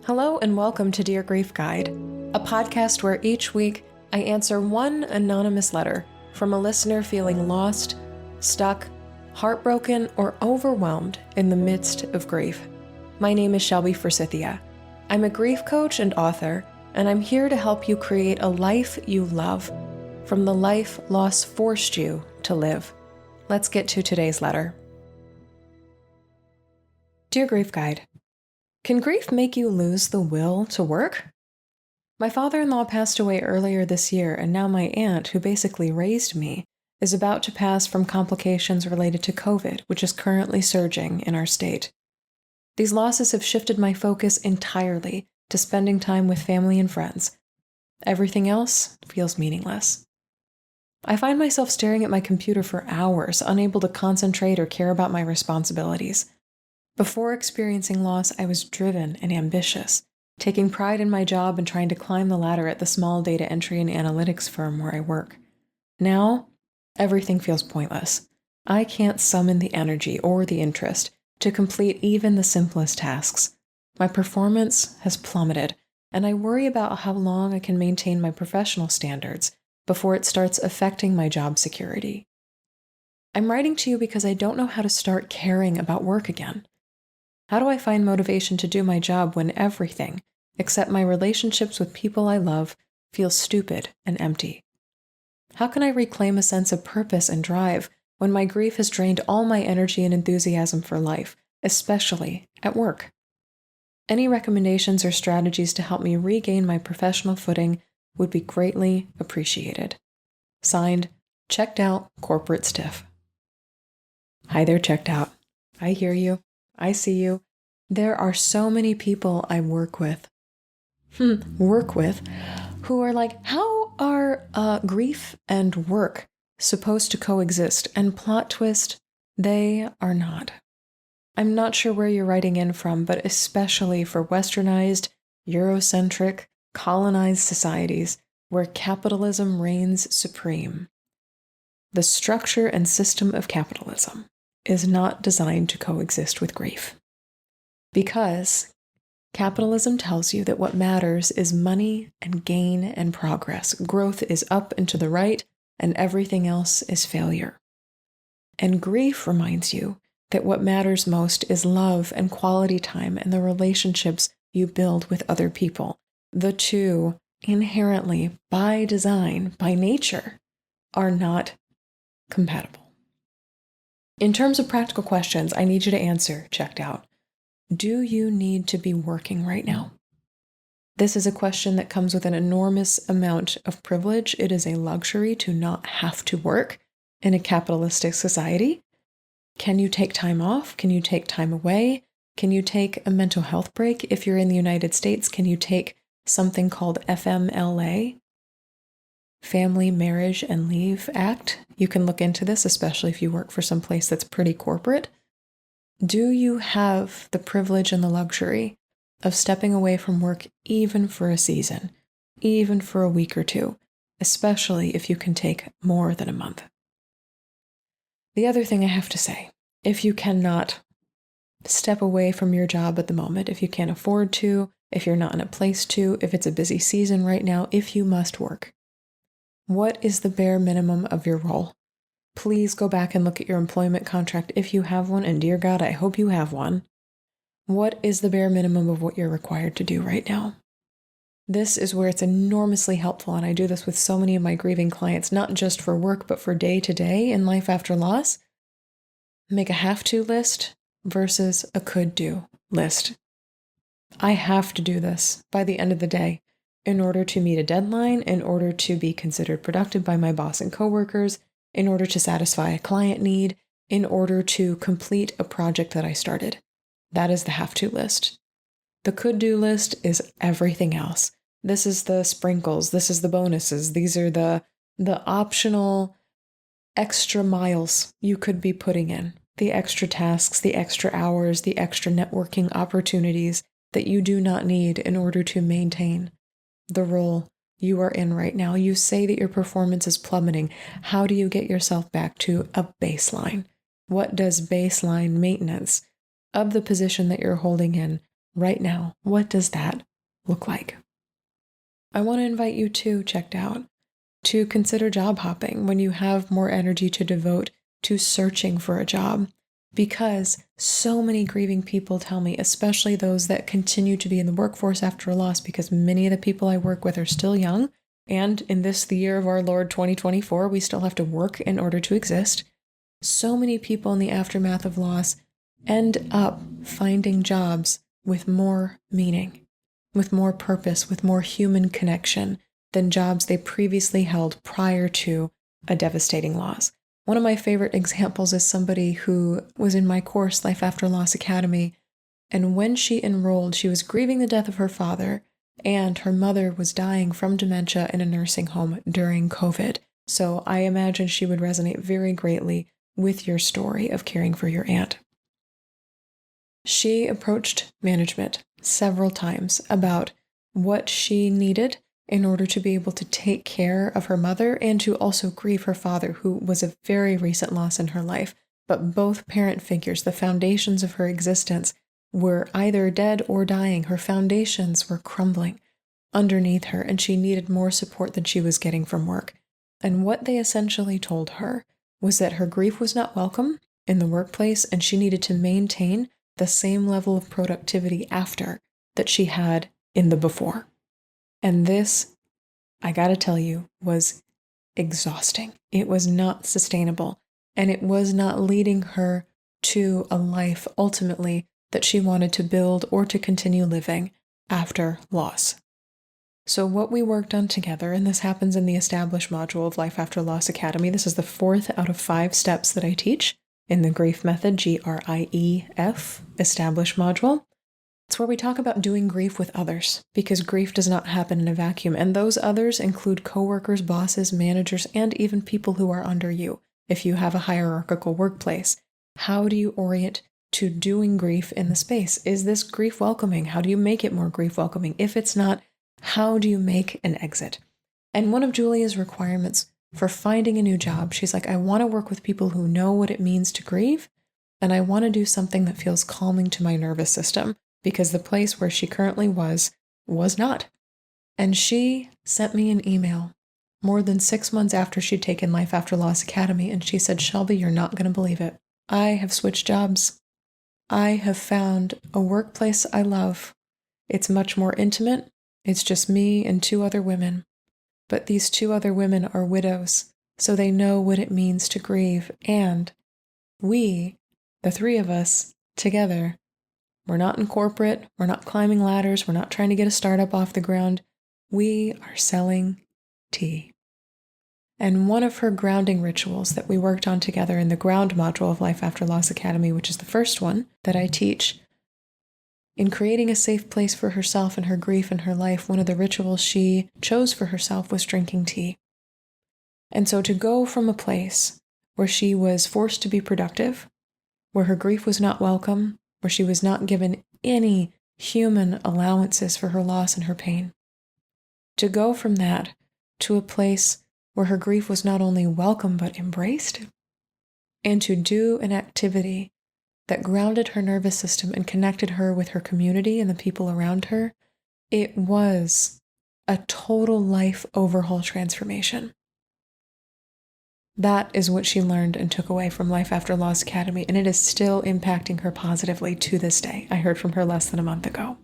Hello and welcome to Dear Grief Guide, a podcast where each week I answer one anonymous letter from a listener feeling lost, stuck, heartbroken, or overwhelmed in the midst of grief. My name is Shelby Forsythia. I'm a grief coach and author, and I'm here to help you create a life you love from the life loss forced you to live. Let's get to today's letter. Dear Grief Guide, can grief make you lose the will to work? My father-in-law passed away earlier this year, and now my aunt, who basically raised me, is about to pass from complications related to COVID, which is currently surging in our state. These losses have shifted my focus entirely to spending time with family and friends. Everything else feels meaningless. I find myself staring at my computer for hours, unable to concentrate or care about my responsibilities. Before experiencing loss, I was driven and ambitious, taking pride in my job and trying to climb the ladder at the small data entry and analytics firm where I work. Now, everything feels pointless. I can't summon the energy or the interest to complete even the simplest tasks. My performance has plummeted, and I worry about how long I can maintain my professional standards before it starts affecting my job security. I'm writing to you because I don't know how to start caring about work again. How do I find motivation to do my job when everything, except my relationships with people I love, feels stupid and empty? How can I reclaim a sense of purpose and drive when my grief has drained all my energy and enthusiasm for life, especially at work? Any recommendations or strategies to help me regain my professional footing would be greatly appreciated. Signed, Checked Out Corporate Stiff. Hi there, Checked Out. I hear you. I see you. There are so many people I work with who are like, how are grief and work supposed to coexist? And plot twist, they are not. I'm not sure where you're writing in from, but especially for westernized, Eurocentric, colonized societies where capitalism reigns supreme. The structure and system of capitalism is not designed to coexist with grief. Because capitalism tells you that what matters is money and gain and progress. Growth is up and to the right, and everything else is failure. And grief reminds you that what matters most is love and quality time and the relationships you build with other people. The two, inherently, by design, by nature, are not compatible. In terms of practical questions, I need you to answer, Checked Out. Do you need to be working right now? This is a question that comes with an enormous amount of privilege. It is a luxury to not have to work in a capitalistic society. Can you take time off? Can you take time away? Can you take a mental health break? If you're in the United States, can you take something called FMLA? Family, Marriage, and Leave Act. You can look into this, especially if you work for some place that's pretty corporate. Do you have the privilege and the luxury of stepping away from work even for a season, even for a week or two, especially if you can take more than a month? The other thing I have to say, if you cannot step away from your job at the moment, if you can't afford to, if you're not in a place to, if it's a busy season right now, if you must work, what is the bare minimum of your role? Please go back and look at your employment contract if you have one, and dear God, I hope you have one. What is the bare minimum of what you're required to do right now? This is where it's enormously helpful, and I do this with so many of my grieving clients, not just for work, but for day to day in life after loss. Make a have-to list versus a could-do list. I have to do this by the end of the day in order to meet a deadline, in order to be considered productive by my boss and coworkers, in order to satisfy a client need, in order to complete a project that I started. That is the have-to list. The could-do list is everything else. This is the sprinkles. This is the bonuses. These are the optional extra miles you could be putting in, the extra tasks, the extra hours, the extra networking opportunities that you do not need in order to maintain the role you are in right now. You say that your performance is plummeting. How do you get yourself back to a baseline? What does baseline maintenance of the position that you're holding in right now? What does that look like? I want to invite you to check out, to consider job hopping when you have more energy to devote to searching for a job. Because so many grieving people tell me, especially those that continue to be in the workforce after a loss, because many of the people I work with are still young. And in this, the year of our Lord 2024, we still have to work in order to exist. So many people in the aftermath of loss end up finding jobs with more meaning, with more purpose, with more human connection than jobs they previously held prior to a devastating loss. One of my favorite examples is somebody who was in my course, Life After Loss Academy, and when she enrolled, she was grieving the death of her father, and her mother was dying from dementia in a nursing home during COVID. So I imagine she would resonate very greatly with your story of caring for your aunt. She approached management several times about what she needed in order to be able to take care of her mother and to also grieve her father, who was a very recent loss in her life. But both parent figures, the foundations of her existence, were either dead or dying. Her foundations were crumbling underneath her, and she needed more support than she was getting from work. And what they essentially told her was that her grief was not welcome in the workplace, and she needed to maintain the same level of productivity after that she had in the before. And this, I gotta tell you, was exhausting. It was not sustainable, and it was not leading her to a life ultimately that she wanted to build or to continue living after loss. So what we worked on together, and this happens in the Establish module of Life After Loss Academy, this is the 4th out of 5 steps that I teach in the Grief Method, GRIEF, Establish module. It's where we talk about doing grief with others, because grief does not happen in a vacuum, and those others include coworkers, bosses, managers, and even people who are under you, if you have a hierarchical workplace. How do you orient to doing grief in the space? Is this grief welcoming? How do you make it more grief welcoming? If it's not, how do you make an exit? And one of Julia's requirements for finding a new job, she's like, I want to work with people who know what it means to grieve, and I want to do something that feels calming to my nervous system, because the place where she currently was not. And she sent me an email more than 6 months after she'd taken Life After Loss Academy, and she said, Shelby, you're not going to believe it. I have switched jobs. I have found a workplace I love. It's much more intimate. It's just me and 2 other women. But these 2 other women are widows, so they know what it means to grieve. And we, the 3 of us, together, we're not in corporate, we're not climbing ladders, we're not trying to get a startup off the ground. We are selling tea. And one of her grounding rituals that we worked on together in the Ground module of Life After Loss Academy, which is the first one that I teach, in creating a safe place for herself and her grief and her life, one of the rituals she chose for herself was drinking tea. And so to go from a place where she was forced to be productive, where her grief was not welcome, where she was not given any human allowances for her loss and her pain, to go from that to a place where her grief was not only welcome but embraced, and to do an activity that grounded her nervous system and connected her with her community and the people around her, it was a total life overhaul transformation. That is what she learned and took away from Life After Loss Academy, and it is still impacting her positively to this day. I heard from her less than a month ago.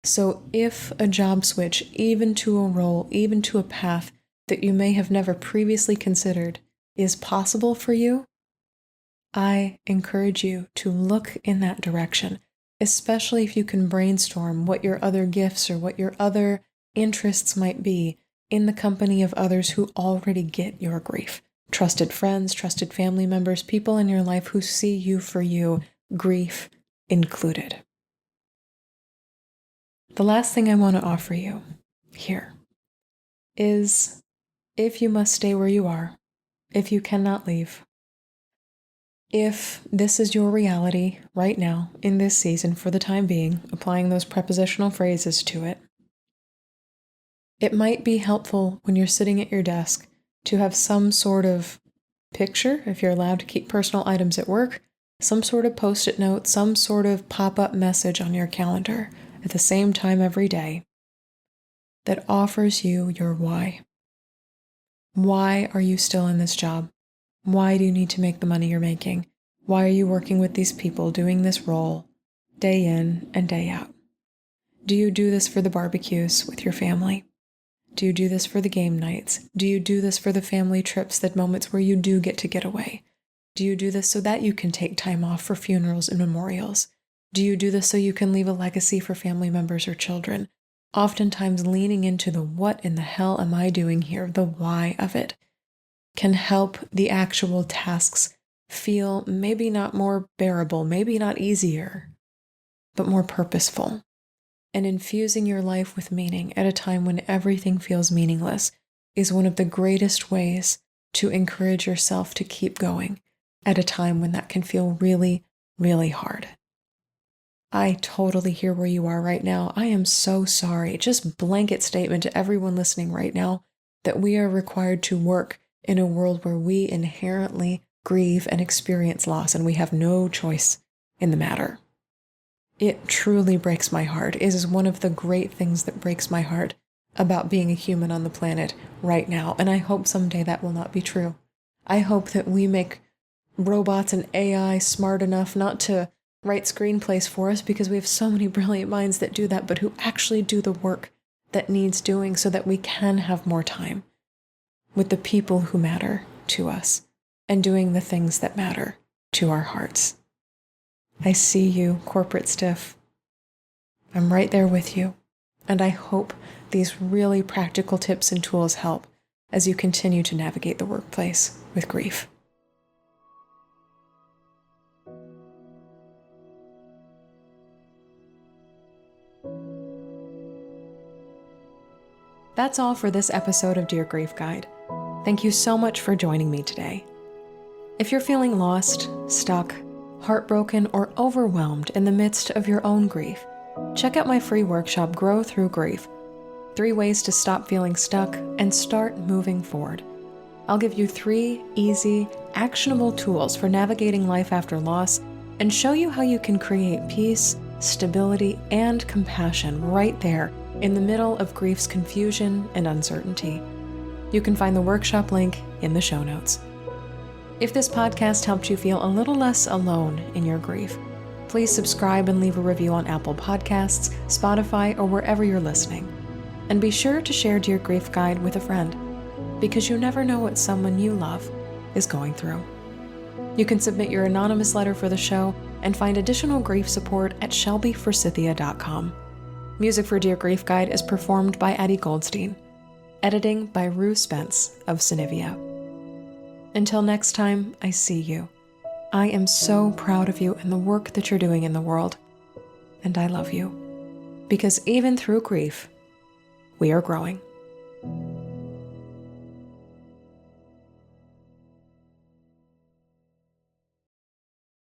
So if a job switch, even to a role, even to a path that you may have never previously considered, is possible for you, I encourage you to look in that direction, especially if you can brainstorm what your other gifts or what your other interests might be in the company of others who already get your grief. Trusted friends, trusted family members, people in your life who see you for you, grief included. The last thing I want to offer you here is, if you must stay where you are, if you cannot leave, if this is your reality right now, in this season, for the time being, applying those prepositional phrases to it, it might be helpful when you're sitting at your desk to have some sort of picture, if you're allowed to keep personal items at work, some sort of post-it note, some sort of pop-up message on your calendar at the same time every day that offers you your why. Why are you still in this job? Why do you need to make the money you're making? Why are you working with these people, doing this role, day in and day out? Do you do this for the barbecues with your family? Do you do this for the game nights? Do you do this for the family trips, the moments where you do get away? Do you do this so that you can take time off for funerals and memorials? Do you do this so you can leave a legacy for family members or children? Oftentimes leaning into the what in the hell am I doing here, the why of it, can help the actual tasks feel maybe not more bearable, maybe not easier, but more purposeful. And infusing your life with meaning at a time when everything feels meaningless is one of the greatest ways to encourage yourself to keep going at a time when that can feel really, really hard. I totally hear where you are right now. I am so sorry. Just blanket statement to everyone listening right now that we are required to work in a world where we inherently grieve and experience loss, and we have no choice in the matter. It truly breaks my heart. It is one of the great things that breaks my heart about being a human on the planet right now, and I hope someday that will not be true. I hope that we make robots and AI smart enough not to write screenplays for us, because we have so many brilliant minds that do that, but who actually do the work that needs doing so that we can have more time with the people who matter to us and doing the things that matter to our hearts. I see you, corporate stiff. I'm right there with you, and I hope these really practical tips and tools help as you continue to navigate the workplace with grief. That's all for this episode of Dear Grief Guide. Thank you so much for joining me today. If you're feeling lost, stuck, heartbroken, or overwhelmed in the midst of your own grief, check out my free workshop, Grow Through Grief: 3 Ways to Stop Feeling Stuck and Start Moving Forward. I'll give you 3 easy, actionable tools for navigating life after loss and show you how you can create peace, stability, and compassion right there in the middle of grief's confusion and uncertainty. You can find the workshop link in the show notes. If this podcast helped you feel a little less alone in your grief, please subscribe and leave a review on Apple Podcasts, Spotify, or wherever you're listening. And be sure to share Dear Grief Guide with a friend, because you never know what someone you love is going through. You can submit your anonymous letter for the show and find additional grief support at shelbyforsythia.com. Music for Dear Grief Guide is performed by Addie Goldstein. Editing by Rue Spence of Synivia. Until next time, I see you. I am so proud of you and the work that you're doing in the world. And I love you. Because even through grief, we are growing.